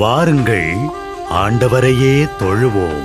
வாருங்கள், ஆண்டவரையே தொழுவோம்.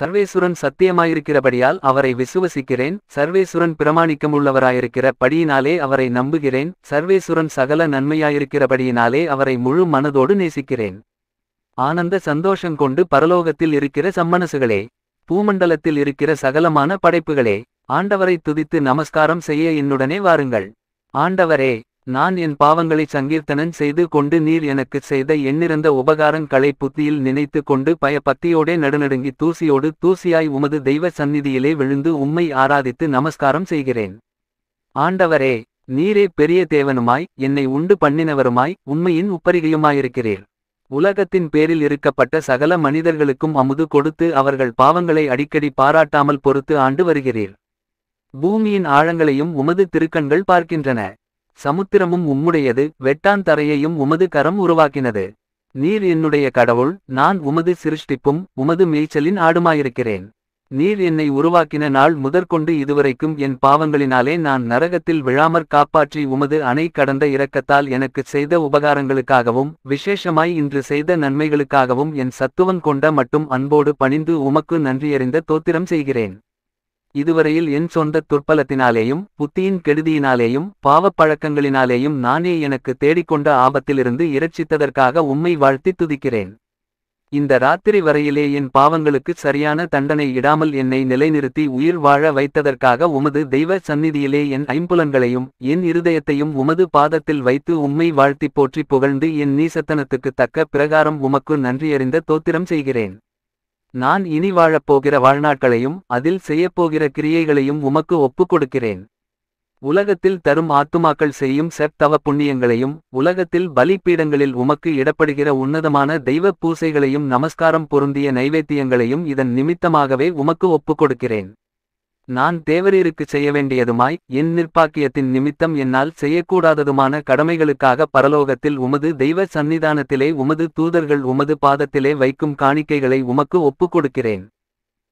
சர்வேசுரன் சத்தியமாயிருக்கிறபடியால் அவரை விசுவசிக்கிறேன். சர்வேசுரன் பிரமாணிக்கமுள்ளவராயிருக்கிற படியினாலே அவரை நம்புகிறேன். சர்வேசுரன் சகல நன்மையாயிருக்கிறபடியினாலே அவரை முழு மனதோடு நேசிக்கிறேன். ஆனந்த சந்தோஷங்கொண்டு பரலோகத்தில் இருக்கிற சம்மனசுகளே, பூமண்டலத்தில் இருக்கிற சகலமான படைப்புகளே, ஆண்டவரை துதித்து நமஸ்காரம் செய்ய என்னுடனே வாருங்கள். ஆண்டவரே, நான் என் பாவங்களை சங்கீர்த்தனன் செய்து கொண்டு நீர் எனக்குச் செய்த எண்ணிறந்த உபகாரங்களை புத்தியில் நினைத்து கொண்டு பயபக்தியோடே நடுநடுங்கி தூசியோடு தூசியாய் உமது தெய்வ சந்நிதியிலே விழுந்து உம்மை ஆராதித்து நமஸ்காரம் செய்கிறேன். ஆண்டவரே, நீரே பெரிய தேவனுமாய் என்னை உண்டு பண்ணினவருமாய் உண்மையின் உப்பரிகையுமாயிருக்கிறீர். உலகத்தின் பேரில் இருக்கப்பட்ட சகல மனிதர்களுக்கும் அமுது கொடுத்து அவர்கள் பாவங்களை அடிக்கடி பாராட்டாமல் பொறுத்து ஆண்டு வருகிறீர். பூமியின் ஆழங்களையும் உமது திருக்கண்கள் பார்க்கின்றன. சமுத்திரமும் உம்முடையது, வெட்டாந்தரையையும் உமது கரம் உருவாக்கினது. நீர் என்னுடைய கடவுள், நான் உமது சிருஷ்டிப்பும் உமது மேய்ச்சலின் ஆடுமாயிருக்கிறேன். நீர் என்னை உருவாக்கின நாள் முதற்கொண்டு இதுவரைக்கும் என் பாவங்களினாலே நான் நரகத்தில் விழாமற் காப்பாற்றி உமது அணை கடந்த இரக்கத்தால் எனக்குச் செய்த உபகாரங்களுக்காகவும் விசேஷமாய் இன்று செய்த நன்மைகளுக்காகவும் என் சத்துவன் கொண்ட மட்டும் அன்போடு பணிந்து உமக்கு நன்றியறிந்த தோத்திரம் செய்கிறேன். இதுவரையில் என் சொந்த துர்ப்பலத்தினாலேயும் புத்தியின் கெடுதியினாலேயும் பாவப் பழக்கங்களினாலேயும் நானே எனக்கு தேடிக்கொண்ட ஆபத்திலிருந்து இரட்சித்ததற்காக உம்மை வாழ்த்தி துதிக்கிறேன். இந்த ராத்திரி வரையிலே என் பாவங்களுக்கு சரியான தண்டனை இடாமல் என்னை நிலைநிறுத்தி உயிர் வாழ வைத்ததற்காக உமது தெய்வ சந்நிதியிலே என் ஐம்புலன்களையும் என் இருதயத்தையும் உமது பாதத்தில் வைத்து உம்மை வாழ்த்தி போற்றி புகழ்ந்து என் நீசத்தனத்துக்கு தக்க பிரகாரம் உமக்கு நன்றியறிந்த தோத்திரம் செய்கிறேன். நான் இனி வாழப்போகிற வாழ்நாட்களையும் அதில் செய்யப்போகிற கிரியைகளையும் உமக்கு ஒப்புக் கொடுக்கிறேன். உலகத்தில் தரும் ஆத்துமாக்கள் செய்யும் செத்தவ புண்ணியங்களையும் உலகத்தில் பலிப்பீடங்களில் உமக்கு இடப்படுகிற உன்னதமான தெய்வ பூசைகளையும் நமஸ்காரம் பொருந்திய நைவேத்தியங்களையும் இதன் நிமித்தமாகவே உமக்கு ஒப்புக் கொடுக்கிறேன். நான் தேவரீருக்குச் செய்ய வேண்டியதுமாய் என் நிர்பாக்கியத்தின் நிமித்தம் என்னால் செய்யக்கூடாததுமான கடமைகளுக்காக பரலோகத்தில் உமது தெய்வ சந்நிதானத்திலே உமது தூதர்கள் உமது பாதத்திலே வைக்கும் காணிக்கைகளை உமக்கு ஒப்புக் கொடுக்கிறேன்.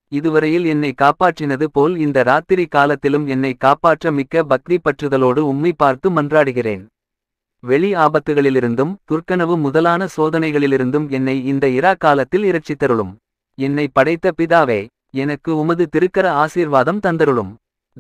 இதுவரையில் என்னை காப்பாற்றினது போல் இந்த ராத்திரி காலத்திலும் என்னை காப்பாற்ற மிக்க பக்தி பற்றுதலோடு உம்மை பார்த்து மன்றாடுகிறேன். வெளி ஆபத்துகளிலிருந்தும் துர்க்கனவு முதலான சோதனைகளிலிருந்தும் என்னை இந்த இரா காலத்தில் இரட்சித்தருளும். என்னை படைத்த பிதாவே, எனக்கு உமது திருக்கர ஆசீர்வாதம் தந்தருளும்.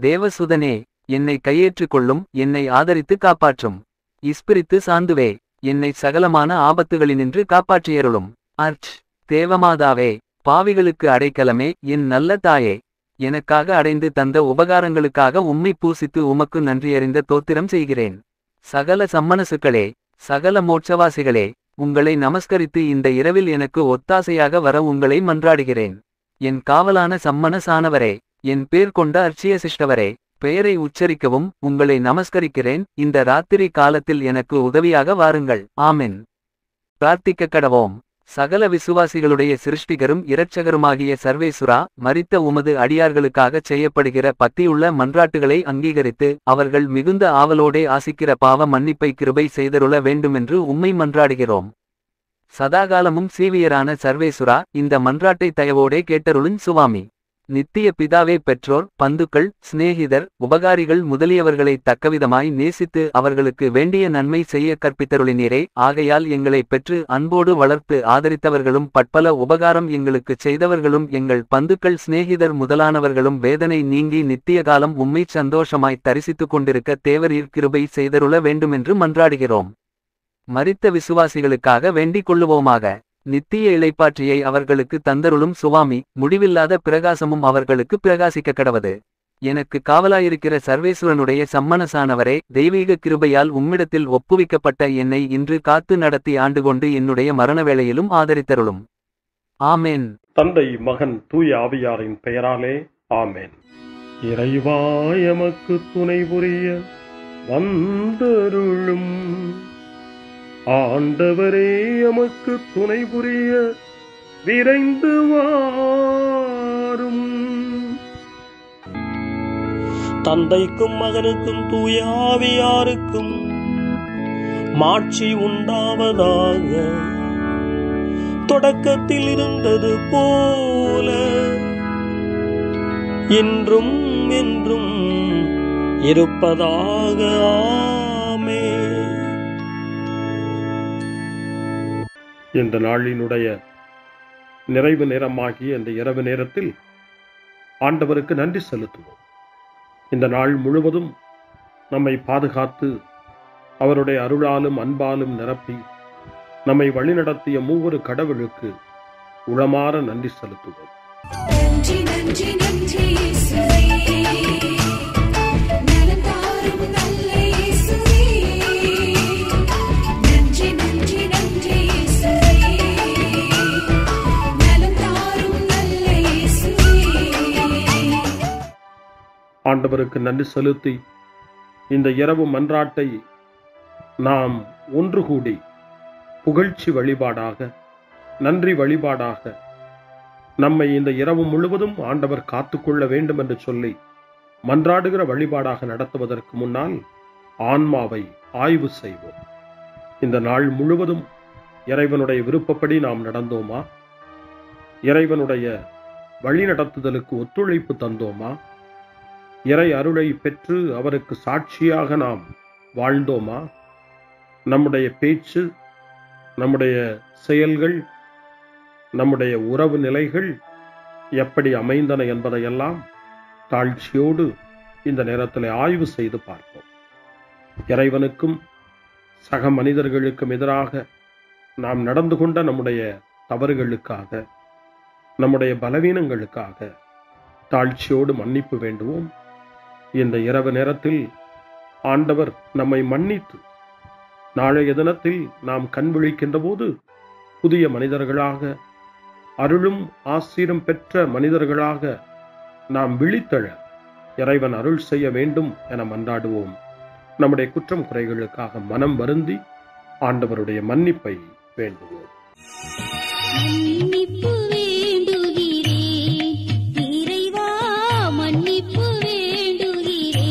தேவசுதனே, என்னை கையேற்றுக்கொள்ளும், என்னை ஆதரித்து காப்பாற்றும். இஸ்பிரித்து சாந்துவே, என்னை சகலமான ஆபத்துகளினின்று காப்பாற்றியருளும். அர்ச் தேவமாதாவே, பாவிகளுக்கு அடைக்கலமே, என் நல்ல தாயே, எனக்காக அடைந்து தந்த உபகாரங்களுக்காக உம்மை பூசித்து உமக்கு நன்றியறிந்த தோத்திரம் செய்கிறேன். சகல சம்மனசுக்களே, சகல மோட்சவாசிகளே, உங்களை நமஸ்கரித்து இந்த இரவில் எனக்கு ஒத்தாசையாக வர உங்களை மன்றாடுகிறேன். என் காவலான சம்மனசானவரே, என் பேர் கொண்ட அர்ச்சியசிஷ்டவரே, பெயரை உச்சரிக்கவும் உங்களை நமஸ்கரிக்கிறேன். இந்த ராத்திரி காலத்தில் எனக்கு உதவியாக வாருங்கள். ஆமென். பிரார்த்திக்க கடவோம். சகல விசுவாசிகளுடைய சிருஷ்டிகரும் இரட்சகருமாகிய சர்வேசுரா, மரித்த உமது அடியார்களுக்காகச் செய்யப்படுகிற பக்தியுள்ள மன்றாட்டுகளை அங்கீகரித்து அவர்கள் மிகுந்த ஆவலோடே ஆசிக்கிற பாவ மன்னிப்பை கிருபை செய்தருள வேண்டுமென்று உம்மை மன்றாடுகிறோம். சதாகாலமும் சீவியரான சர்வேசுரா, இந்த மன்றாட்டை தயவோடே கேட்டருளும் சுவாமி. நித்திய பிதாவே, பெற்றோர், பந்துக்கள், சிநேகிதர், உபகாரிகள் முதலியவர்களை தக்கவிதமாய் நேசித்து அவர்களுக்கு வேண்டிய நன்மை செய்ய கற்பித்தருளினீரே. ஆகையால் எங்களை பெற்று அன்போடு வளர்த்து ஆதரித்தவர்களும் பட்பல உபகாரம் எங்களுக்குச் செய்தவர்களும் எங்கள் பந்துக்கள் சிநேகிதர் முதலானவர்களும் வேதனை நீங்கி நித்திய காலம் உம்மை சந்தோஷமாய் தரிசித்துக் கொண்டிருக்க தேவரீர் கிருபை செய்தருள வேண்டுமென்று மன்றாடுகிறோம். மரித்த விசுவாசிகளுக்காக வேண்டிக் கொள்ளுவோமாக. நித்திய இளைப்பாற்றியை அவர்களுக்கு தந்தருளும் சுவாமி. முடிவில்லாத பிரகாசமும் அவர்களுக்கு பிரகாசிக்க கடவது. எனக்கு காவலாயிருக்கிற சர்வேசுரனுடைய சம்மனசானவரே, தெய்வீக கிருபையால் உம்மிடத்தில் ஒப்புவிக்கப்பட்ட என்னை இன்று காத்து நடத்தி ஆண்டுகொண்டு என்னுடைய மரணவேளையிலும் ஆதரித்தருளும். ஆமேன். தந்தை, மகன், தூய ஆவியாரின் பெயராலே ஆமேன். இறைவா, எமக்கு துணை புரிய வந்தருளும். ஆண்டவரே, எமக்கு துணை புரிய விரைந்து வாரும். தந்தைக்கும் மகனுக்கும் தூய ஆவியாருக்கும் மாட்சி உண்டாவதாக. தொடக்கத்தில் இருந்தது போல இன்றும் என்றும் இருப்பதாக. ஆமென். இந்த நாளினுடைய நிறைவு நேரமாகிய இந்த இரவு நேரத்தில் ஆண்டவருக்கு நன்றி செலுத்துவோம். இந்த நாள் முழுவதும் நம்மை பாதுகாத்து அவருடைய அருளாலும் அன்பாலும் நிரப்பி நம்மை வழிநடத்திய மூவொரு கடவுளுக்கு உளமாற நன்றி செலுத்துவோம். நன்றி நன்றி நன்றி இயேசுவே, நலம் தாரும் நல்ல இயேசுவே. நன்றி நன்றி நன்றி இயேசுவே, நலம் தாரும் நல்ல இயேசுவே. ஆண்டவருக்கு நன்றி செலுத்தி இந்த இரவு மன்றாட்டை நாம் ஒன்று கூடி புகழ்ச்சி வழிபாடாக, நன்றி வழிபாடாக நம்மை இந்த இரவு முழுவதும் ஆண்டவர் காத்துக்கொள்ள வேண்டும் என்று சொல்லி மன்றாடுகிற வழிபாடாக நடத்துவதற்கு முன்னால் ஆன்மாவை ஆய்வு செய்வோம். இந்த நாள் முழுவதும் இறைவனுடைய விருப்பப்படி நாம் நடந்தோமா? இறைவனுடைய வழி நடத்துதலுக்கு ஒத்துழைப்பு தந்தோமா? இறை அருளை பெற்று அவருக்கு சாட்சியாக நாம் வாழ்ந்தோமா? நம்முடைய பேச்சு, நம்முடைய செயல்கள், நம்முடைய உறவு நிலைகள் எப்படி அமைந்தன என்பதையெல்லாம் தாழ்ச்சியோடு இந்த நேரத்தில் ஆய்வு செய்து பார்ப்போம். இறைவனுக்கும் சக மனிதர்களுக்கும் எதிராக நாம் நடந்து கொண்ட நம்முடைய தவறுகளுக்காக, நம்முடைய பலவீனங்களுக்காக தாழ்ச்சியோடு மன்னிப்பு வேண்டுவோம். இந்த இரவு நேரத்தில் ஆண்டவர் நம்மை மன்னித்து நாளைய தினத்தில் நாம் கண் விழிக்கின்ற போது புதிய மனிதர்களாக, அருளும் ஆசீரும் பெற்ற மனிதர்களாக நாம் விழித்தெழ இறைவன் அருள் செய்ய வேண்டும் என மன்றாடுவோம். நம்முடைய குற்றம் குறைகளுக்காக மனம் வருந்தி ஆண்டவருடைய மன்னிப்பை வேண்டுவோம். மன்னிப்பு வேண்டுகிறேன் இறைவா, மன்னிப்பு வேண்டுகிறேன்.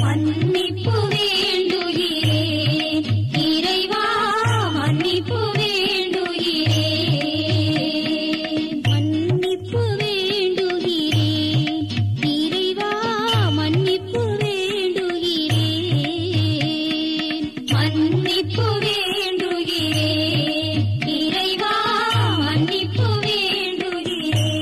மன்னிப்பு வேண்டுகிறேன் இறைவா, மன்னிப்பு வேண்டுகிறேன். மன்னிப்பு வேண்டுகிறேன் இறைவா, மன்னிப்பு வேண்டுகிறேன். மன்னிப்பு வேண்டுகிறேன் இறைவா, மன்னிப்பு வேண்டுகிறேன்.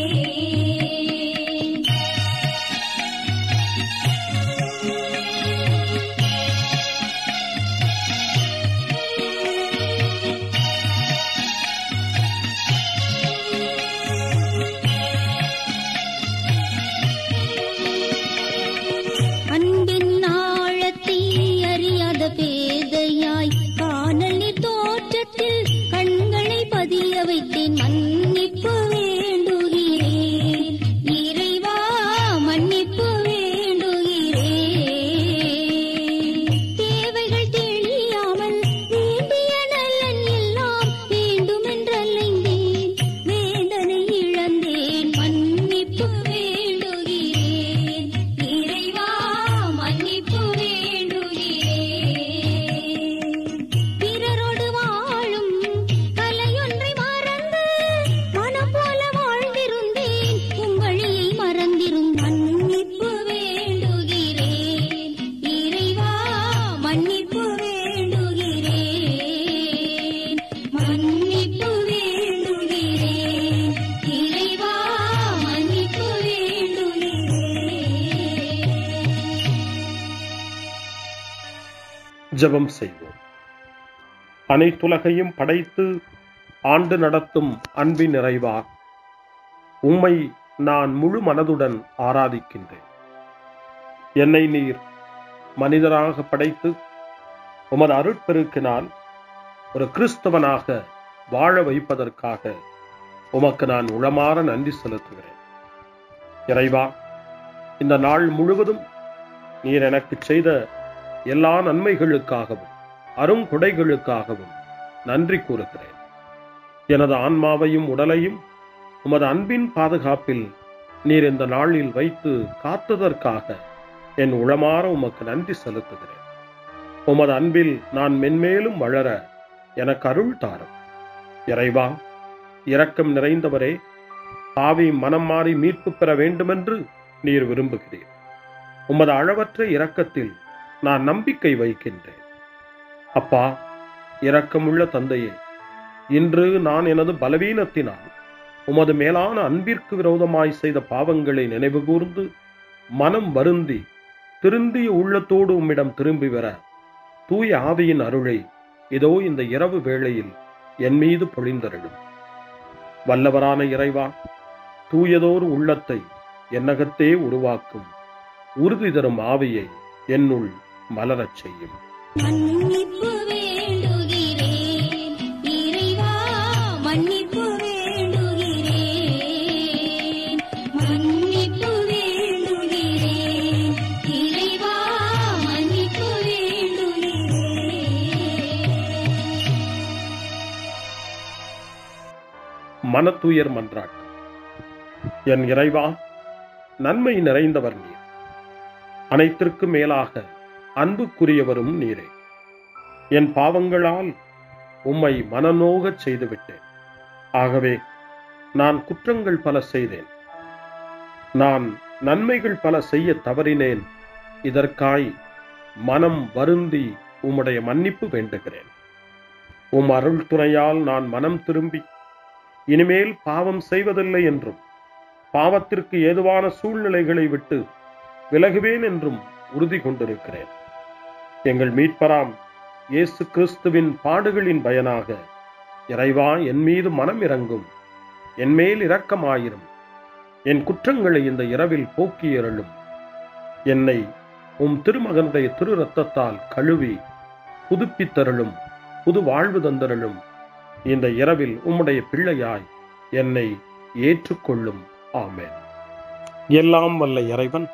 அன்பின் ஆழத்தை அறியாத பேதையாய் காணலின் தோற்றத்தில் கண்களை பதிய வைத்தேன். மன்னிப்பு வேண்டுகிறேன் இறைவா, மன்னிப்பு வேண்டுகிறேன். தேவைகள் தெளியாமல் வேண்டிய நலன் எல்லாம் வேண்டுமென்றலைந்தேன், வேதனை இழந்தேன். மன்னிப்பு வேண்டுகிறேன் இறைவா, மன்னிப்பு வேண்டுகிறேன். பிறரோடு வாழும் கலையொன்றை மறந்து மனம் போல வாழ்ந்திருந்தேன், உம் வழியை மறந்திரும். மன்னிப்பு வேண்டுகிறேன் இறைவா, மன்னிப்பு வேண்டுகிறேன். மன்னிப்பு வேண்டுகிறேன் இறைவா, மன்னிப்பு வேண்டுகிறேன். ஜெபம் செய்வோம். அனைத்துலகையும் படைத்து ஆண்டு நடத்தும் அன்பின் நிறைவா, உம்மை நான் முழு மனதுடன் ஆராதிக்கின்றேன். என்னை நீர் மனிதராக படைத்து உமது அருட்பெருக்கினால் ஒரு கிறிஸ்தவனாக வாழ வைப்பதற்காக உமக்கு நான் உளமாற நன்றி செலுத்துகிறேன். இறைவா, இந்த நாள் முழுவதும் நீர் எனக்கு செய்த எல்லா நன்மைகளுக்காகவும் அருங்கொடைகளுக்காகவும் நன்றி கூறுகிறேன். எனது ஆன்மாவையும் உடலையும் உமது அன்பின் பாதுகாப்பில் நீர் இந்த நாளில் வைத்து காத்ததற்காக என் உளமாற உமக்கு நன்றி செலுத்துகிறேன். உமது அன்பில் நான் மென்மேலும் வளர எனக்கு அருள் தாரும். இறைவா, இரக்கம் நிறைந்தவரே, பாவி மனம் மாறி மீட்பு பெற வேண்டுமென்று நீர் விரும்புகிறீர். உமது அளவற்ற இரக்கத்தில் நான் நம்பிக்கை வைக்கின்றேன். அப்பா, இரக்கமுள்ள தந்தையே, இன்று நான் எனது பலவீனத்தினால் உமது மேலான அன்பிற்கு விரோதமாய் செய்த பாவங்களை நினைவு கூர்ந்து மனம் வருந்தி திருந்திய உள்ளத்தோடு உம்மிடம் திரும்பி வர தூய ஆவியின் அருளை இதோ இந்த இரவு வேளையில் என் மீது பொழிந்தருளும். வல்லவரான இறைவா, தூயதோர் உள்ளத்தை என்னகத்தே உருவாக்கும் உறுதி தரும் ஆவியை என்னுள் மலரச் செய்யும். மன்னிப்பு வேண்டுகிறேன் இறைவா, மன்னிப்பு வேண்டுகிறேன், மன்னிப்பு வேண்டுகிறேன் இறைவா, மன்னிப்பு வேண்டுகிறேன். மனத்துயர் மன்றாட்டு. என் இறைவா, நன்மை நிறைந்தவர் நீர், அனைத்திற்கு மேலாக அன்புக்குரியவரும் நீரே. என் பாவங்களால் உம்மை மனநோகச் செய்துவிட்டேன். ஆகவே நான் குற்றங்கள் பல செய்தேன், நான் நன்மைகள் பல செய்ய தவறினேன். இதற்காய் மனம் வருந்தி உம்முடைய மன்னிப்பு வேண்டுகிறேன். உம் அருள் துணையால் நான் மனம் திரும்பி இனிமேல் பாவம் செய்வதில்லை என்றும் பாவத்திற்கு ஏதுவான சூழ்நிலைகளை விட்டு விலகுவேன் என்றும் உறுதி கொண்டிருக்கிறேன். எங்கள் மீட்பராம் இயேசு கிறிஸ்துவின் பாடுகளின் பயனாக இறைவா, என் மீது மனம் இறங்கும், என் மேல் இரக்கமாயிரும். என் குற்றங்களை இந்த இரவில் போக்கியருளும். என்னை உம் திருமகனுடைய திரு இரத்தத்தால் கழுவி புதுப்பித்தருளும், புது வாழ்வு தந்தருளும். இந்த இரவில் உம்முடைய பிள்ளையாய் என்னை ஏற்றுக்கொள்ளும். ஆமென். எல்லாம் வல்ல இறைவன்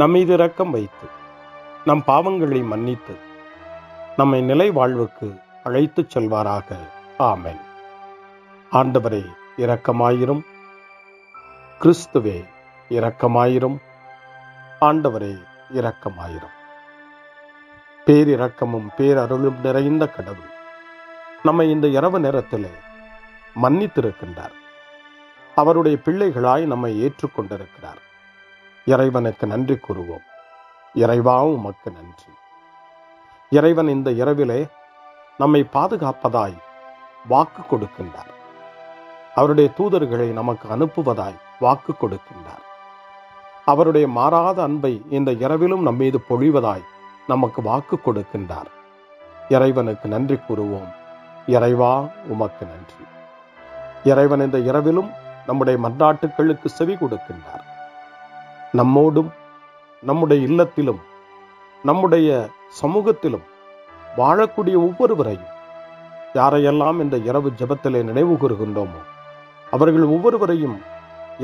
நம்மீது இரக்கம் வைத்து நம் பாவங்களை மன்னித்து நம்மை நிலை வாழ்வுக்கு அழைத்துச் செல்வாராக. ஆமென். ஆண்டவரே இரக்கமாயிரும். கிறிஸ்துவே இரக்கமாயிரும். ஆண்டவரே இரக்கமாயிரும். பேரிரக்கமும் பேரருளும் நிறைந்த கடவுள் நம்மை இந்த இரவு நேரத்திலே மன்னித்திருக்கின்றார். அவருடைய பிள்ளைகளாய் நம்மை ஏற்றுக்கொண்டிருக்கிறார். இறைவனுக்கு நன்றி கூறுவோம். இறைவா, உமக்கு நன்றி. இறைவன் இந்த இரவிலே நம்மை பாதுகாப்பதாய் வாக்கு கொடுக்கின்றார். அவருடைய தூதர்களை நமக்கு அனுப்புவதாய் வாக்கு கொடுக்கின்றார். அவருடைய மாறாத அன்பை இந்த இரவிலும் நம்மீது பொழிவதாய் நமக்கு வாக்கு கொடுக்கின்றார். இறைவனுக்கு நன்றி கூறுவோம். இறைவா, உமக்கு நன்றி. இறைவன் இந்த இரவிலும் நம்முடைய மன்றாட்டுக்களுக்கு செவி கொடுக்கின்றார். நம்மோடும் நம்முடைய இல்லத்திலும் நம்முடைய சமூகத்திலும் வாழக்கூடிய ஒவ்வொருவரையும், யாரையெல்லாம் இந்த இரவு ஜெபத்திலே நினைவு கூறுகின்றோமோ அவர்கள் ஒவ்வொருவரையும்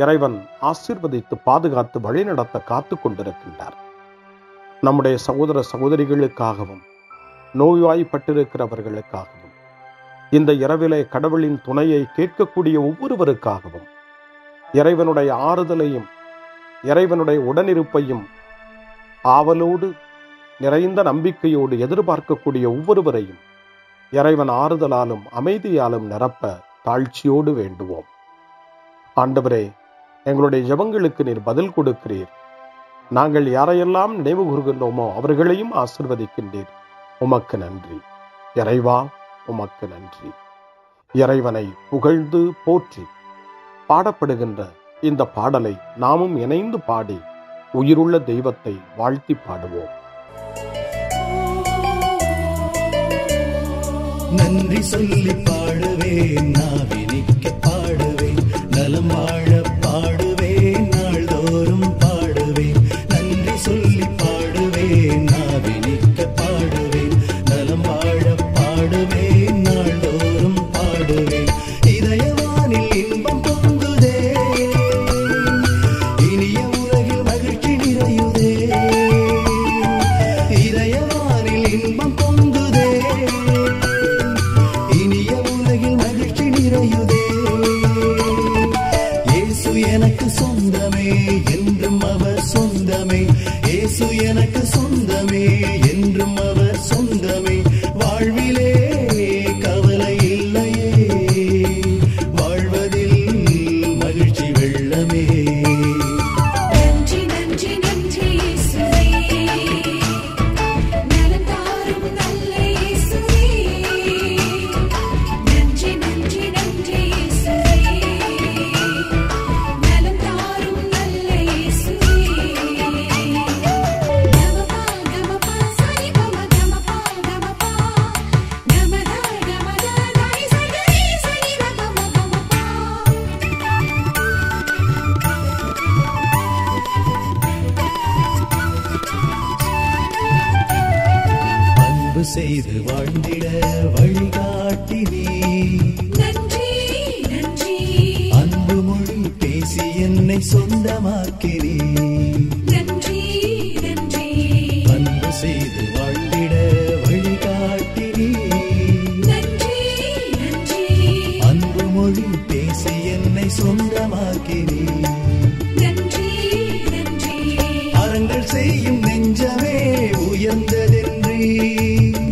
இறைவன் ஆசீர்வதித்து பாதுகாத்து வழிநடத்த காத்து கொண்டிருக்கின்றார். நம்முடைய சகோதர சகோதரிகளுக்காகவும் நோய்வாய்ப்பட்டிருக்கிறவர்களுக்காகவும் இந்த இரவிலே கடவுளின் துணையை கேட்கக்கூடிய ஒவ்வொருவருக்காகவும் இறைவனுடைய ஆறுதலையும் இறைவனுடைய உடனிருப்பையும் ஆவலோடு நிறைந்த நம்பிக்கையோடு எதிர்பார்க்கக்கூடிய ஒவ்வொருவரையும் இறைவன் ஆறுதலாலும் அமைதியாலும் நிரப்ப தாழ்ச்சியோடு வேண்டுவோம். ஆண்டவரே, எங்களுடைய ஜெபங்களுக்கு நீர் பதில் கொடுக்கிறீர். நாங்கள் யாரையெல்லாம் நினைவு கூறுகின்றோமோ அவர்களையும் ஆசீர்வதிக்கின்றீர். உமக்கு நன்றி. இறைவா, உமக்கு நன்றி. இறைவனை புகழ்ந்து போற்றி பாடப்படுகின்ற இந்த பாடலை நாமும் இணைந்து பாடி உயிருள்ள தெய்வத்தை வாழ்த்தி பாடுவோம். நன்றி சொல்லி பாடுவேன், நாவினிக்க பாடுவேன், நலம் வாழ பாடுவேன், நாள்தோறும் பாடுவேன். நன்றி சொல்லி பாடுவேன், நாவினிக்க பாடுவேன், நலம் வாழ பாடுவேன், நாள்தோறும் பாடுவேன். இதயவானில் இன்பம் பொங்குதே, இனிய உலகில் மகிழ்ச்சி நிறையுதே. இதயவானில் இன்பம் பொங்குதே, இனிய உலகில் மகிழ்ச்சி நிறையுதே. செய்து வாழ்ந்திட வழிகாட்டினே. நன்றி நன்றி அன்பு மொழி பேசி என்னை சொந்தமாக்கினே. நன்றி நன்றி அன்பு செய்து வாழ்ந்திட வழிகாட்டினே. நன்றி நன்றி அன்பு மொழி பேசி என்னை சொந்தமாக்கினே. நன்றி நன்றி அறங்கள் செய்யும் நெஞ்சமே உயர்ந்ததென்றே.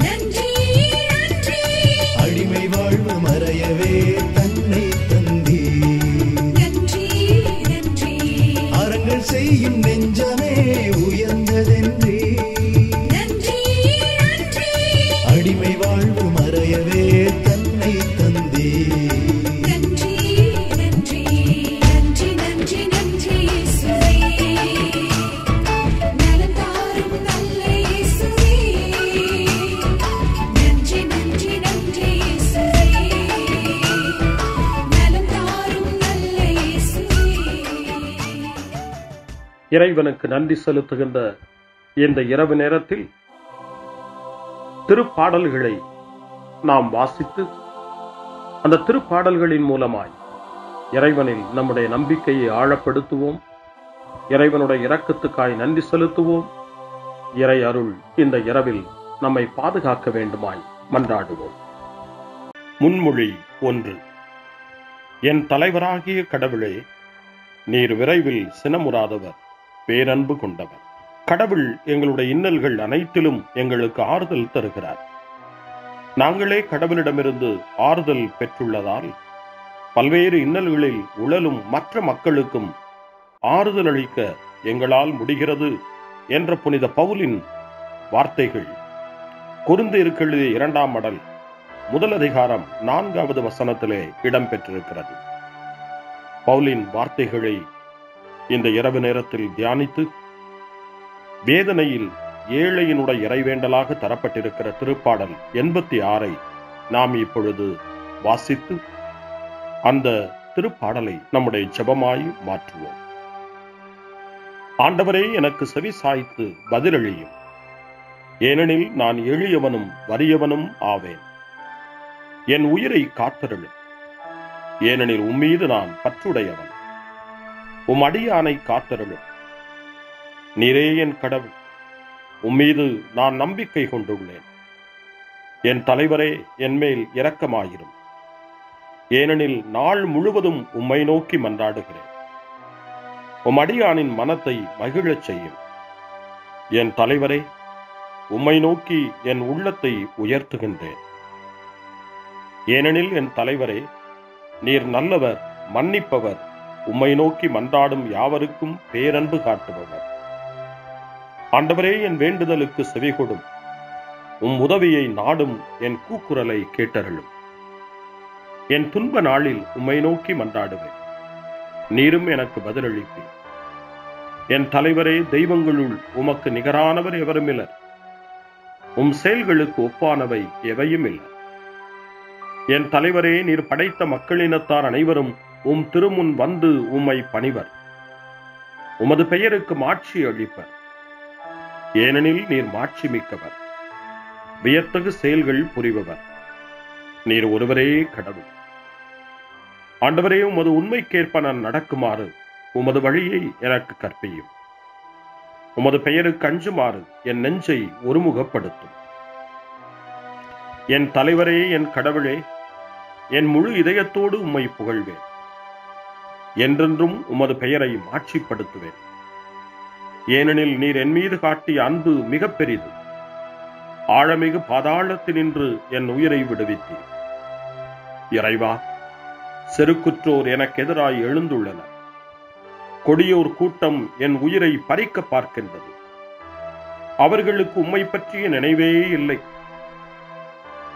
நன்றி நன்றி அடிமை வாழ்வு மறையவே தன்னை தந்தே. நன்றி நன்றி அறங்கள் செய்யும் நெஞ்சமே உயர்ந்ததென்றே. நன்றி நன்றி அடிமை வாழ்வு மறையவே தன்னை தந்தே. நன்றி நன்றி நன்றி நன்றி நன்றி இயேசுவே நலம் தாரும் நல்ல இயேசுவே நன்றி நன்றி நன்றி இயேசுவே நலம் தாரும் நல்ல இயேசுவே. இறைவனுக்கு நன்றி செலுத்துகின்ற இந்த இரவு நேரத்தில் திருப்பாடல்களை நாம் வாசித்து அந்த திருப்பாடல்களின் மூலமாய் இறைவனில் நம்முடைய நம்பிக்கையை ஆழப்படுத்துவோம். இறைவனுடைய இரக்கத்துக்காய் நன்றி செலுத்துவோம். இறை அருள் இந்த இரவில் நம்மை பாதுகாக்க வேண்டுமாய் மன்றாடுவோம். முன்மொழி 1. என் தலைவராகிய கடவுளே, நீர் விரைவில் சினமுறாதவர், பேரன்பு கொண்டவர். கடவுள் எங்களுடைய இன்னல்கள் அனைத்திலும் எங்களுக்கு ஆறுதல் தருகிறார். நாங்களே கடவுளிடமிருந்து ஆறுதல் பெற்றுள்ளதால் பல்வேறு இன்னல்களில் உழலும் மற்ற மக்களுக்கும் ஆறுதல் அளிக்க எங்களால் முடிகிறது என்ற புனித பவுலின் வார்த்தைகள் கொரிந்தியருக்கு எழுதிய 2ஆம் மடல் 1 அதிகாரம் 4வது வசனத்திலே இடம்பெற்றிருக்கிறது. பவுலின் வார்த்தைகளை இந்த இரவு நேரத்தில் தியானித்து வேதனையில் ஏழையினுடைய இறைவேண்டலாக தரப்பட்டிருக்கிற திருப்பாடல் 86 நாம் இப்பொழுது வாசித்து அந்த திருப்பாடலை நம்முடைய ஜெபமாய் மாற்றுவோம். ஆண்டவரே, எனக்கு செவி சாய்த்து பதிலளியும், ஏனெனில் நான் எளியவனும் வறியவனும் ஆவேன். என் உயிரை காத்தருளும், ஏனெனில் உம்மீது நான் பற்றுடையவன். உம் அடியானை காத்தருளும். நீரே என் கடவுள், உம்மீது நான் நம்பிக்கை கொண்டுள்ளேன். என் தலைவரே, என்மேல் இரக்கமாயிரும், ஏனெனில் நாள் முழுவதும் உம்மை நோக்கி மன்றாடுகிறேன். உம் அடியானின் மனத்தை மகிழச் செய்யும். என் தலைவரே, உம்மை நோக்கி என் உள்ளத்தை உயர்த்துகின்றேன். ஏனெனில் என் தலைவரே, நீர் நல்லவர், மன்னிப்பவர், உம்மை நோக்கி மன்றாடும் யாவருக்கும் பேரன்பு காட்டுபவர். ஆண்டவரே, என் வேண்டுதலுக்கு செவிகொடும். உம் உதவியை நாடும் என் கூக்குரலை கேட்டருளும். என் துன்ப நாளில் உம்மை நோக்கி மன்றாடுவேன், நீரும் எனக்கு பதிலளிப்பீர். என் தலைவரே, தெய்வங்களுள் உமக்கு நிகரானவர் எவருமில்லர். உம் செயல்களுக்கு ஒப்பானவை எவையும் இல்லை. என் தலைவரே, நீர் படைத்த மக்களினத்தார் அனைவரும் உம் திருமுன் வந்து உம்மை பணிவர். உமது பெயருக்கு மாட்சி அளிப்பர், ஏனெனில் நீர் மாட்சி மிக்கவர், வியத்தகு செயல்கள் புரிபவர். நீர் ஒருவரே கடவுள். ஆண்டவரே, உமது உண்மைக்கேற்ப நான் நடக்குமாறு உமது வழியை எனக்கு கற்பியும். உமது பெயருக்கு அஞ்சுமாறு என் நெஞ்சை ஒருமுகப்படுத்தும். என் தலைவரே, என் கடவுளே, என் முழு இதயத்தோடு உம்மை புகழ்வேன். என்றென்றும் உமது பெயரை மாட்சிப்படுத்துவேன். ஏனெனில் நீர் என் மீது காட்டிய அன்பு மிக பெரிது. ஆழமிகு பாதாளத்தினின்று என் உயிரை விடுவித்தீர். இறைவா, செருக்குற்றோர் எனக்கு எதிராய் எழுந்துள்ளனர். கொடியோர் கூட்டம் என் உயிரை பறிக்க பார்க்கின்றது. அவர்களுக்கு உம்மை பற்றிய நினைவே இல்லை.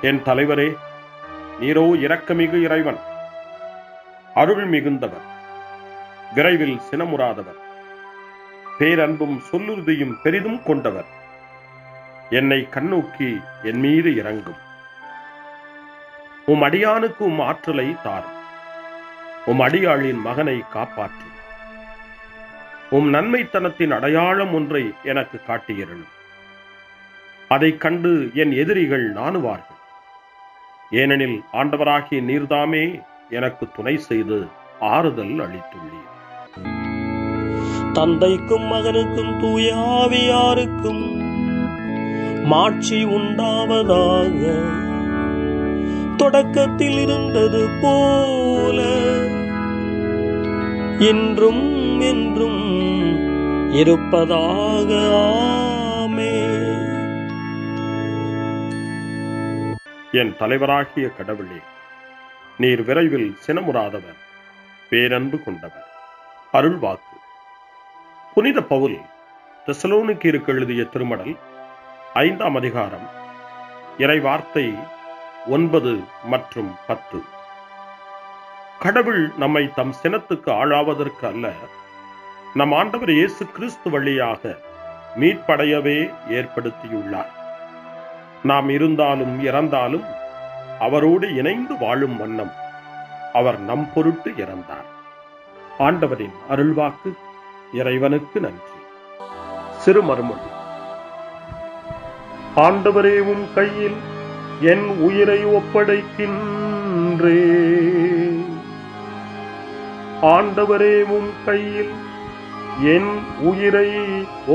என் தலைவரே, நீரோ இரக்கமிகு இறைவன், அருள் மிகுந்தவர், விரைவில் சினமுறாதவர், பேரன்பும் சொல்லுறுதியும் பெரிதும் கொண்டவர். என்னை கண்ணோக்கி என் மீது இறங்கும். உம் அடியானுக்கு உம் ஆற்றலை தாரும். உம் அடியாளின் மகனை காப்பாற்றும். உம் நன்மைத்தனத்தின் அடையாளம் ஒன்றை எனக்கு காட்டியருளும். அதைக் கண்டு என் எதிரிகள் நாணுவார்கள். ஏனெனில் ஆண்டவராகிய நீர்தாமே எனக்கு துணை செய்து ஆறுதல் அளித்துள்ளீர். தந்தைக்கும் மகனுக்கும் தூய ஆவியாருக்கும் மாட்சி உண்டாவதாக. தொடக்கத்தில் இருந்தது போல இன்றும் என்றும் இருப்பதாக. ஆமென். என் தலைவராகிய கடவுளே, நீர் விரைவில் சினமுறாதவர், பேரன்பு கொண்டவர். அருள்வாக்கு. புனித பவுல் தெசலோனிக்கேயருக்கு எழுதிய திருமடல் 5ஆம் அதிகாரம் இறைவார்த்தை 9 மற்றும் 10. கடவுள் நம்மை தம் சினத்துக்கு ஆளாவதற்கு அல்ல, நம் ஆண்டவர் இயேசு கிறிஸ்து வழியாக மீட்படையவே ஏற்படுத்தியுள்ளார். நாம் இருந்தாலும் இறந்தாலும் அவரோடு இணைந்து வாழும் வண்ணம் அவர் நம் பொருட்டு இறந்தார். ஆண்டவரின் அருள்வாக்கு. இறைவனுக்கு நன்றி. சிறு மறுமொழி. ஆண்டவரே, உம் கையில் என் உயிரை ஒப்படைக்கின்றேன். ஆண்டவரே, உம் கையில் என் உயிரை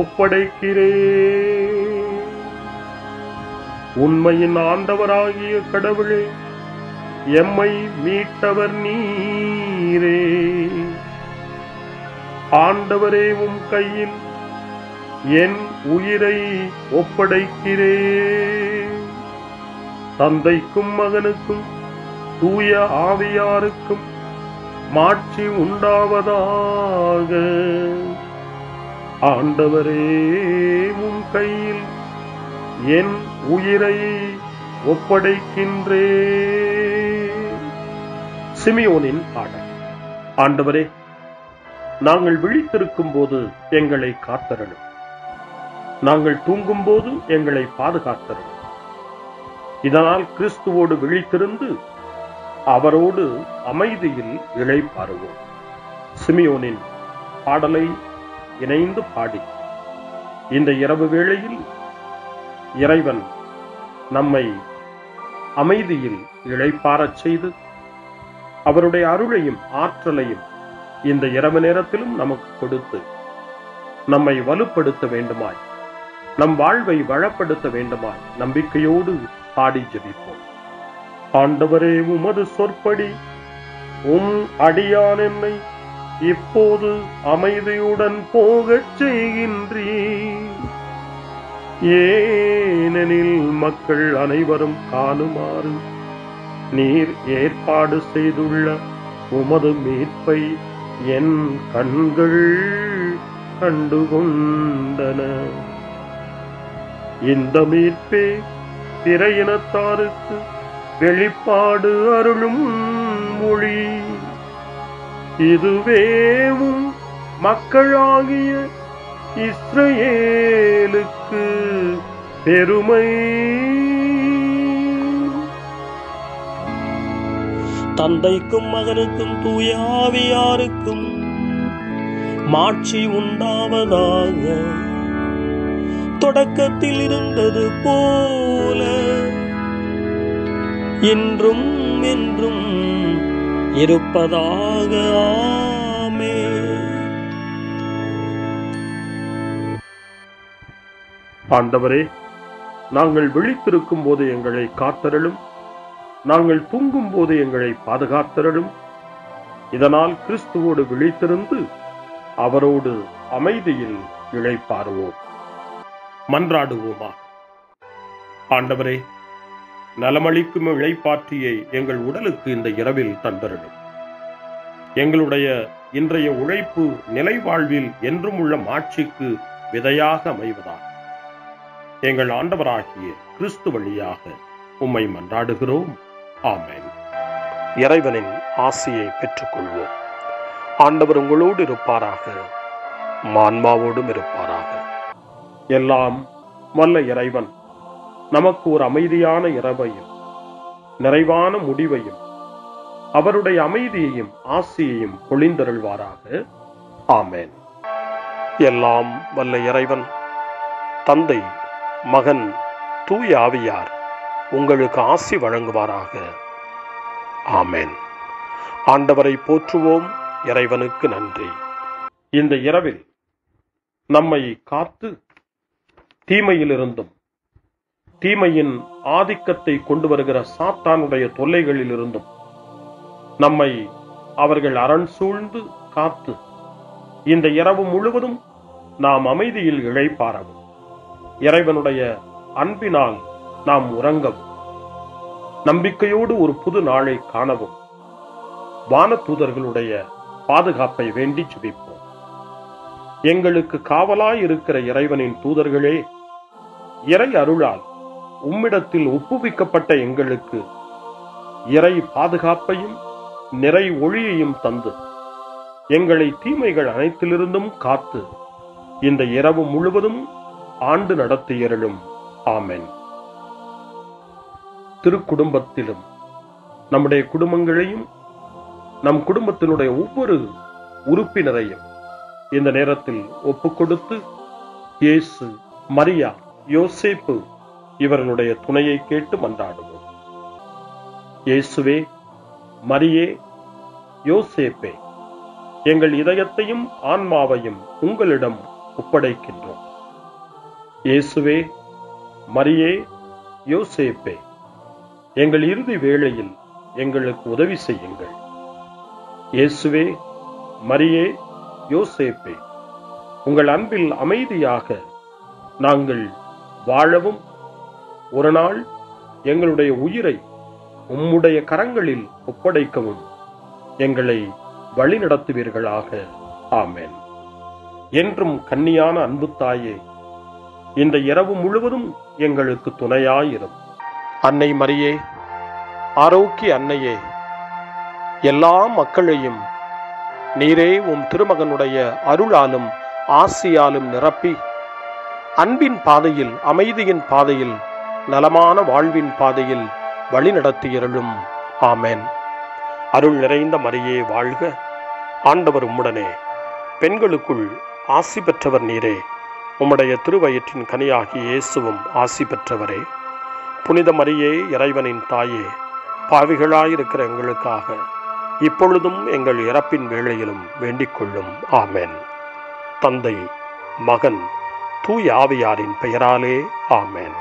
ஒப்படைக்கிறேன். உண்மையின் ஆண்டவராகிய கடவுளே, எம்மை மீட்டவர் நீரே. ஆண்டவரே, உம் கையில் என் உயிரை ஒப்படைக்கிறேன். தந்தைக்கும் மகனுக்கும் தூய ஆவியாருக்கும் மாட்சி உண்டாவதாக. ஆண்டவரே, உம் கையில் என் உயிரை ஒப்படைக்கின்றேன். சிமியோனின் பாடல். ஆண்டவரே, நாங்கள் விழித்திருக்கும் போது எங்களை காத்தருளும். நாங்கள் தூங்கும் போது எங்களை பாதுகாத்தருளும். இதனால் கிறிஸ்துவோடு விழித்திருந்து அவரோடு அமைதியில் இளைப்பாறுவோம். சிமியோனின் பாடலை இணைந்து பாடி இந்த இரவு வேளையில் இறைவன் நம்மை அமைதியில் இளைப்பாறச் செய்து அவருடைய அருளையும் ஆற்றலையும் இந்த இரவு நேரத்திலும் நமக்கு கொடுத்து நம்மை வலுப்படுத்த வேண்டுமாய், நம் வாழ்வை வளப்படுத்த வேண்டுமாய் நம்பிக்கையோடு பாடி ஜெபிப்போம். ஆண்டவரே, உமது சொற்படி உம் அடியான் என்னை இப்போது அமைதியுடன் போகச் செய்கின்றீர். ஏனெனில் மக்கள் அனைவரும் காணுமாறு நீர் ஏற்பாடு செய்துள்ள உமது மீட்பை என் கண்கள் கண்டுகொண்டன. இந்த மீட்பே பிற இனத்தாருக்கு வெளிப்பாடு அருளும் மொழி. இதுவேவும் மக்களாகிய இஸ்ரவேலுக்கு பெருமை. தந்தைக்கும் மகனுக்கும் தூய ஆவியாருக்கும் மாட்சி உண்டாவதாக. தொடக்கத்தில் இருந்தது போல இன்றும் என்றும் இருப்பதாக. ஆமென். ஆண்டவரே, நாங்கள் விழித்திருக்கும் போது எங்களை காத்தருளும். நாங்கள் தூங்கும் போது எங்களை பாதுகாத்தருளும். இதனால் கிறிஸ்துவோடு விழித்திருந்து அவரோடு அமைதியில் இளைப்பாறுவோம். மன்றாடுவோமா. ஆண்டவரே, நலமளிக்கும் இளைப்பாற்றியை எங்கள் உடலுக்கு இந்த இரவில் தந்தருளும். எங்களுடைய இன்றைய உழைப்பு நிலை வாழ்வில் என்றும் உள்ள மாட்சிக்கு விதையாக அமைவதாக எங்கள் ஆண்டவராகிய கிறிஸ்து வழியாக உம்மை மன்றாடுகிறோம். ஆமென். இறைவனின் ஆசியை பெற்றுக்கொள்வோம். ஆண்டவர் உங்களோடு இருப்பாராக, ஆன்மாவோடும் இருப்பாராக. எல்லாம் வல்ல இறைவன் நமக்கு ஒரு அமைதியான இரவையும் நிறைவான முடிவையும் அவருடைய அமைதியையும் ஆசியையும் பொழிந்தருள்வாராக. ஆமென். எல்லாம் வல்ல இறைவன் தந்தை, மகன், தூய ஆவியார் உங்களுக்கு ஆசி வழங்குவாராக. ஆமென். ஆண்டவரை போற்றுவோம். இறைவனுக்கு நன்றி. இந்த இரவில் நம்மை காத்து தீமையிலிருந்தும் தீமையின் ஆதிக்கத்தை கொண்டு வருகிற சாத்தானுடைய தொல்லைகளிலிருந்தும் நம்மை அவர்கள் அரண் சூழ்ந்து காத்து இந்த இரவு முழுவதும் நாம் அமைதியில் இளைப்பாறவும், இறைவனுடைய அன்பினால் நாம் உறங்கவும், நம்பிக்கையோடு ஒரு புது நாளை காணவும் வானதூதர்களுடைய பாதுகாப்பை வேண்டி ஜெபிப்போம். எங்களுக்கு காவலாய் இருக்கிற இறைவனின் தூதர்களே, இறை அருளால் உம்மிடத்தில் ஒப்புவிக்கப்பட்ட எங்களுக்கு இறை பாதுகாப்பையும் நிறை ஒளியையும் தந்து எங்களை தீமைகள் அனைத்திலிருந்தும் காத்து இந்த இரவு முழுவதும் ஆண்டு நடத்தியருளும். ஆமென். திருக்குடும்பத்திலும் நம்முடைய குடும்பங்களையும் நம் குடும்பத்தினுடைய ஒவ்வொரு உறுப்பினரையும் இந்த நேரத்தில் ஒப்புக்கொடுத்து இயேசு, மரியா, யோசேப்பு இவர்களுடைய துணையை கேட்டு மன்றாடுவோம். இயேசுவே, மரியே, யோசேப்பே, எங்கள் இதயத்தையும் ஆன்மாவையும் உங்களிடம் ஒப்படைக்கின்றோம். இயேசுவே, மரியே, யோசேப்பே, எங்கள் இறுதி வேளையில் எங்களுக்கு உதவி செய்யுங்கள். இயேசுவே, மரியே, யோசேப்பே, உங்கள் அன்பில் அமைதியாக நாங்கள் வாழவும், ஒரு நாள் எங்களுடைய உயிரை உம்முடைய கரங்களில் ஒப்படைக்கவும் எங்களை வழிநடத்துவீர்களாக. ஆமென். என்றும் கன்னியான அன்பு தாயே, இந்த இரவு முழுவதும் எங்களுக்கு துணையாயிரும். அன்னை மரியே, ஆரோக்கிய அன்னையே, எல்லா மக்களையும் நீரே உம் திருமகனுடைய அருளாலும் ஆசியாலும் நிரப்பி அன்பின் பாதையில், அமைதியின் பாதையில், நலமான வாழ்வின் பாதையில் வழிநடத்தியருளும். ஆமென். அருள் நிறைந்த மரியே வாழ்க. ஆண்டவர் உம்முடனே, பெண்களுக்குள் ஆசி பெற்றவர் நீரே. உம்முடைய திருவயிற்றின் கனியாகிய இயேசுவும் ஆசி பெற்றவரே. புனித மரியே, இறைவனின் தாயே, பாவிகளாயிருக்கிற எங்களுக்காக இப்பொழுதும் எங்கள் இறப்பின் வேளையிலும் வேண்டிக் கொள்ளும். ஆமென். தந்தை, மகன், தூய ஆவியாரின் பெயராலே. ஆமென்.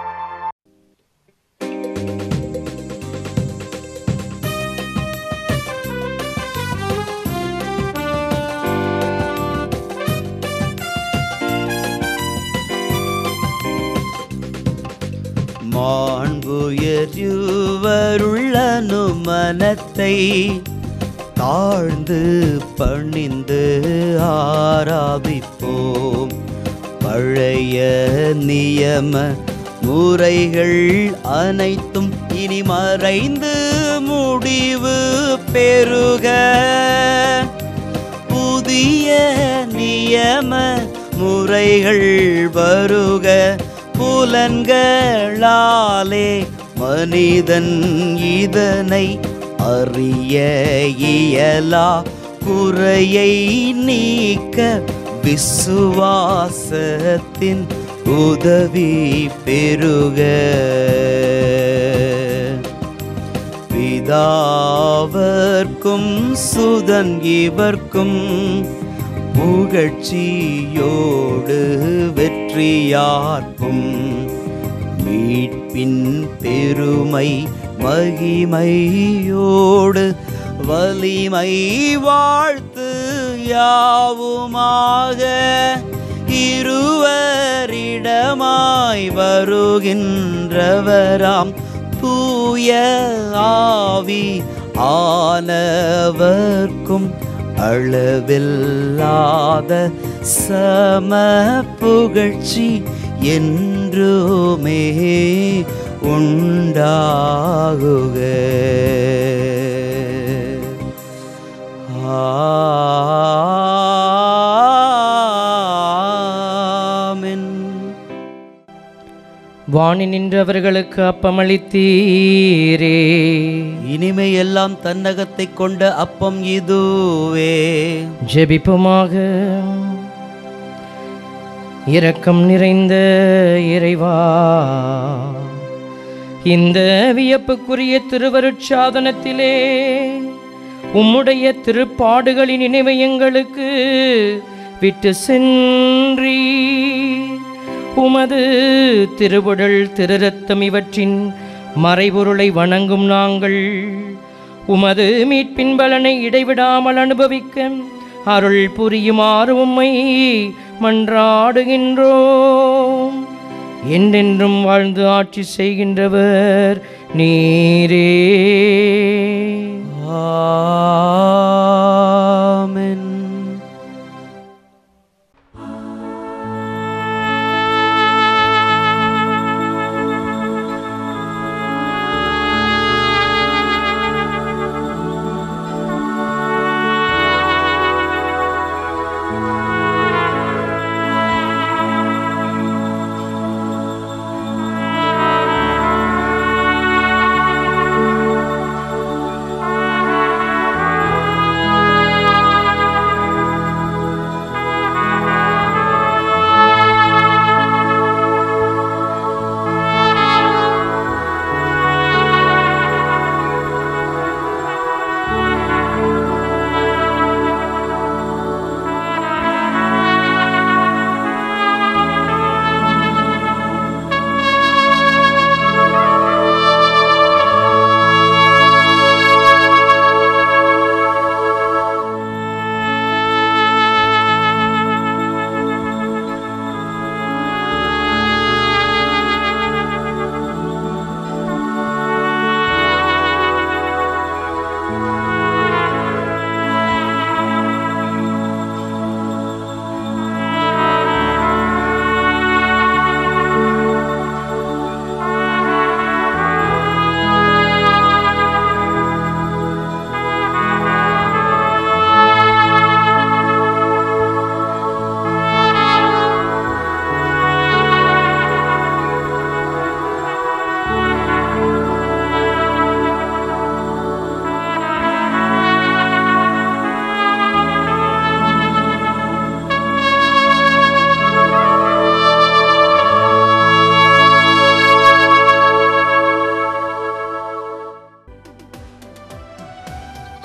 மாண்புயர்வருள்ளனு மனத்தை தாழ்ந்து பணிந்து ஆராதிப்போம். பழைய நியம முறைகள் அனைத்தும் இனி மறைந்து முடிவு பெறுக. புதிய நியம முறைகள் வருக. புலன்களாலே மனிதன் இதனை அறிய இயலா. குறையை நீக்க விசுவாசத்தின் உதவி பெறுக. பிதாவர்க்கும் சுதன் இவர்க்கும் புகழ்ச்சியோடு வெற்றியார்க்கும் மீட்பின் பெருமை மகிமையோடு வலிமை வாழ்த்து யாவுமாக. இருவரிடமாய் வருகின்றவராம் தூய ஆவி ஆனவர்க்கும் அளவில்லாத சம புகழ்ச்சி என்றுமே உண்டாகுக. ஆமென். வாணி நின்றவர்களுக்கு அப்பமளித்தீரே, இனிமையெல்லாம் தன்னகத்தை கொண்ட அப்பம் இதுவே. ஜெபிப்புமாக. இரக்கம் நிறைந்த இறைவா, இந்த வியப்புக்குரிய திருவருட்சாதனத்திலே உம்முடைய திருப்பாடுகளின் நினைவை எங்களுக்கு விட்டு சென்றி உமது திருவுடல் திருரத்தம் இவற்றின் மறைபொருளை வணங்கும் நாங்கள் உமது மீட்பின் பலனை இடைவிடாமல் அனுபவிக்க அருள் புரியுமாறு உம்மை மன்றாடுகின்றோம். என்றென்றும் வாழ்ந்து ஆட்சி செய்கின்றவர் நீரே. ஆமென்.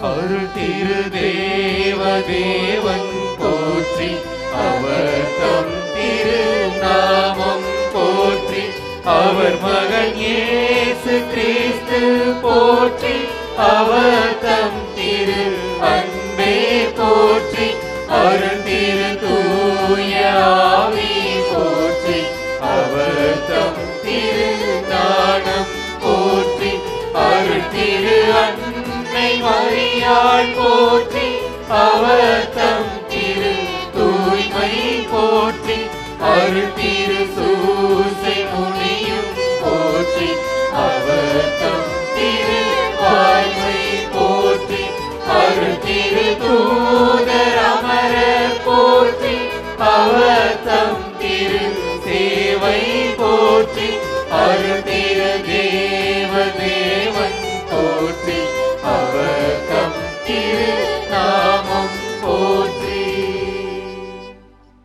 அருள் திரு தேவதேவன் போற்றி, அவர் தம் திரு நாமம் போற்றி, அவர் மகன் இயேசு கிறிஸ்து போற்றி, அவர் தம் திரு அன்பே போற்றி, அருள் திரு தூய ஆவி போற்றி, அவர் தம் திரு ஞானம் போற்றி, அருள் திரு அன்னை மரியாள் போற்றி, அவர் தம் திரு தூய்மை போற்றி, அருள் திரு சூசை முனியும் போற்றி, அவர் தம் திரு வாய்மை போற்றி, அருள் திரு தூதர் அமரர் போற்றி, அவர் தம் திரு சேவை போற்றி.